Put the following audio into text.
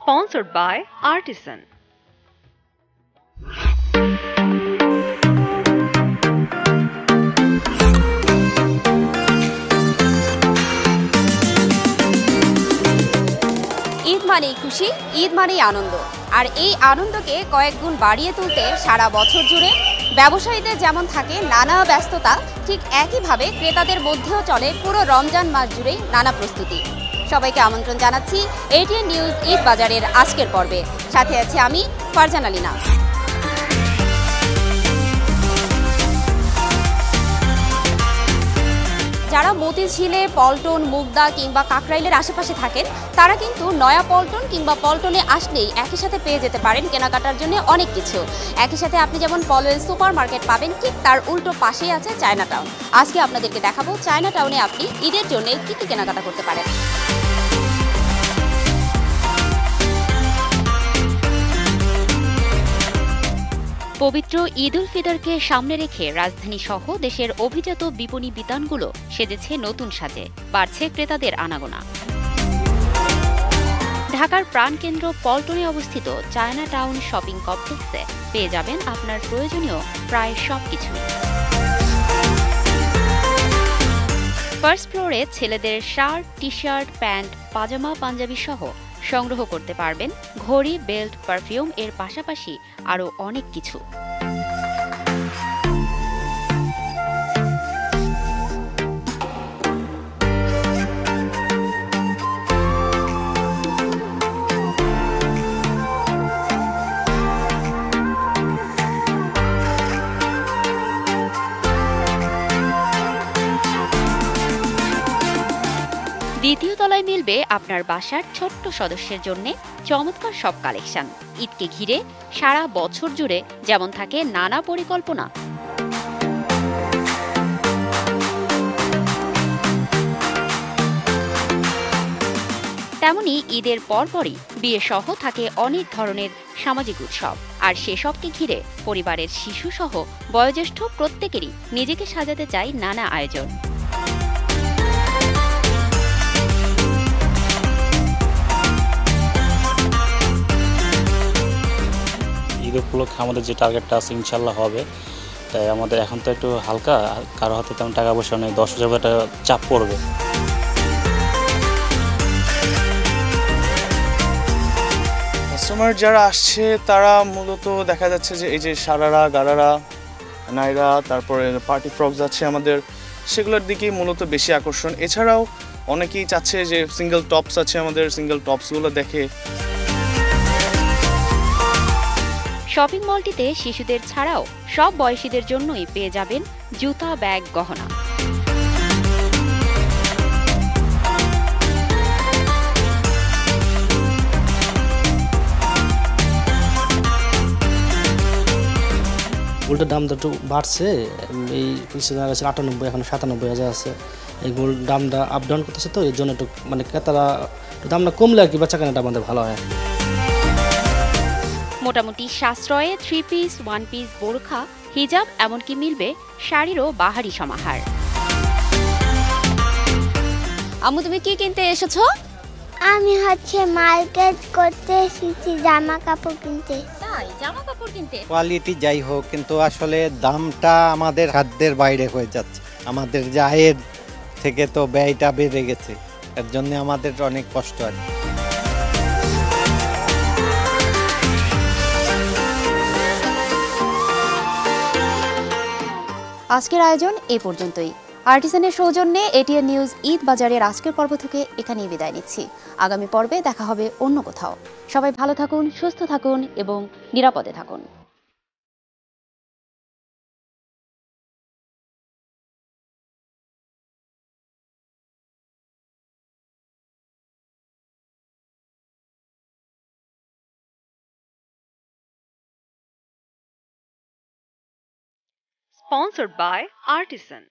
Sponsored by Artisan. Eid মানেই খুশি, ঈদ মানেই আনন্দ। আর এই আনন্দকে কয়েক গুণ বাড়িয়ে তুলতে সারা বছর জুড়ে ব্যবসায়ীদের যেমন থাকে নানা ব্যস্ততা, ঠিক একইভাবে ক্রেতাদের মধ্যেও চলে পুরো রমজান মাস জুড়েই নানা প্রস্তুতি। সবাইকে আমন্ত্রণ জানাচ্ছি এটিএন নিউজ ঈদ বাজারের আজকের পর্বে। সাথে আছি আমি ফারজানা লিনা। যারা মতিঝিলে, পল্টন, মুগদা কিংবা কাকরাইলের আশেপাশে থাকেন তারা কিন্তু নয়া পল্টন কিংবা পল্টনে আসলেই একই সাথে পেয়ে যেতে পারেন কেনাকাটার জন্য অনেক কিছু। একই সাথে আপনি যেমন পলওয়েল সুপার মার্কেট পাবেন, ঠিক তার উল্টো পাশেই আছে চায়না টাউন। আজকে আপনাদেরকে দেখাবো চায়না টাউনে আপনি ঈদের জন্য কি কি কেনাকাটা করতে পারেন। পবিত্র ঈদ উল ফিতরকে সামনে রেখে রাজধানী সহ দেশের অভিজাত বিপণী বিতানগুলো সেজেছে নতুন সাজে, বাড়ছে ক্রেতাদের আনাগোনা। ঢাকার প্রাণকেন্দ্র পল্টনে অবস্থিত চায়না টাউন শপিং কমপ্লেক্সে পেয়ে যাবেন আপনার প্রয়োজনীয় প্রায় সবকিছু। ফার্স্ট ফ্লোরে ছেলেদের শার্ট, টি শার্ট, প্যান্ট, পাজামা, পাঞ্জাবি সহ সংগ্রহ করতে পারবেন ঘড়ি, বেল্ট, পারফিউম এর পাশাপাশি আরও অনেক কিছু। দ্বিতীয় তলায় মিলবে আপনার বাসার ছোট্ট সদস্যের জন্য চমৎকার সব কালেকশন। ঈদকে ঘিরে সারা বছর জুড়ে যেমন থাকে নানা পরিকল্পনা, তেমনি ঈদের পরপরই বিয়ে সহ থাকে অনেক ধরনের সামাজিক উৎসব। আর সেসবকে ঘিরে পরিবারের শিশু সহ বয়োজ্যেষ্ঠ প্রত্যেকেরই নিজেকে সাজাতে চায় নানা আয়োজন। ঈদ উপলক্ষে আমাদের যে টার্গেটটা আছে ইনশাল্লাহ হবে। তাই আমাদের এখন তো একটু হালকা, কারো হাতে তেমন টাকা পয়সা নেই, 10,000 টাকা চাপ পড়বে। কাস্টমার যারা আসছে তারা মূলত দেখা যাচ্ছে যে এই যে সারারা, গারারা, নাইরা, তারপরে পার্টি ফ্রকস আছে আমাদের, সেগুলোর দিকেই মূলত বেশি আকর্ষণ। এছাড়াও অনেকেই চাচ্ছে যে সিঙ্গেল টপস আছে আমাদের, সিঙ্গেল টপসগুলো দেখে। শপিং মলটিতে শিশুদের ছাড়াও সব বয়সীদের জন্যই পেয়ে যাবেন জুতা, ব্যাগ, গহনা। গোল্ডের দামটা একটু বাড়ছে, এই কিছুদিন আগে ছিল 98, এখন 97,000 আছে। এই গোল্ড দামটা আপ ডাউন করতেছে, তো এর জন্য একটু ক্রেতারা দামটা কমলে আর কি বেচা কেনাটা আমাদের ভালো হয়। মোটামুটি সাশ্রয়ে 3 পিস, 1 পিস, বোরখা, হিজাব, এমনকি মিলবে শাড়িরও বাহারি সমাহার। আম্মু, তুমি কি কিনতে এসেছো? আমি মার্কেট করতে এসেছি জামা কাপড় কিনতে। তাই, জামা কাপড় কিনতে? কোয়ালিটি যাই হোক, কিন্তু আসলে দামটা আমাদের সাধ্যের বাইরে হয়ে যাচ্ছে। আমাদের যে আয়ের থেকে তো ব্যয়টা বেড়ে গেছে, এর জন্য আমাদের অনেক কষ্ট হয়। আজকের আয়োজন এ পর্যন্তই। আর্টিসানের সৌজন্যে এটিএন নিউজ ঈদ বাজারের আজকের পর্ব থেকে এখানেই বিদায় নিচ্ছি। আগামী পর্বে দেখা হবে অন্য কোথাও। সবাই ভালো থাকুন, সুস্থ থাকুন এবং নিরাপদে থাকুন। Sponsored by Artisan.